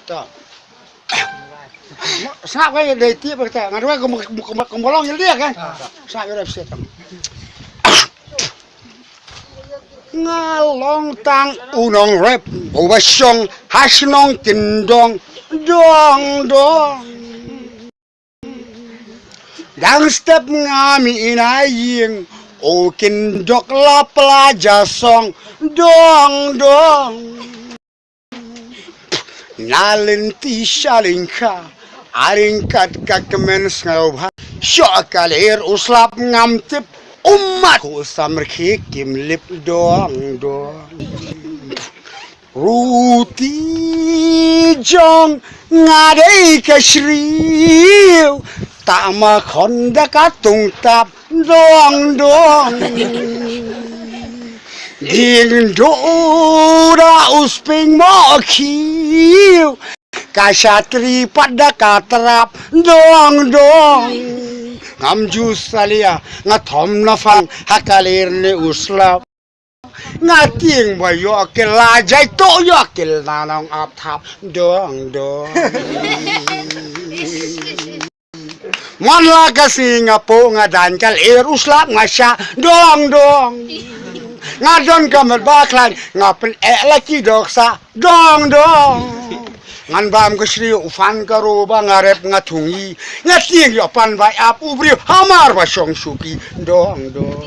tak sa cái đề tiếp được tại ngày đó có một lòng liên kan sa cái đẹp set ngalong tang unong rep ubasong hasnong tindong dong dong dang step ngami inaying o kindok la plaja song dong dong nalinti shalingka aringkat kakmen snauba syakalir uslap ngamtip umat ku samerki kimlip dong dong ruti jong ngadei kasriu tama khonda katung tap dong dong ding do ra usping mo khiu kasatri pada katrap dong dong ngam jusalia ngathom na fang hakalir ne uslap ngating bayo ke lajai to yo ke nanong ap thap dong dong mon la ka singapo ngadan kal uslap ngasya dong dong ngadon kamat baklan ngapel laki doksa dong dong ngan bam ko sri ufan karo ba ngarep ngatungi ngating yo pan bai ap ubri hamar ba song suki dong dong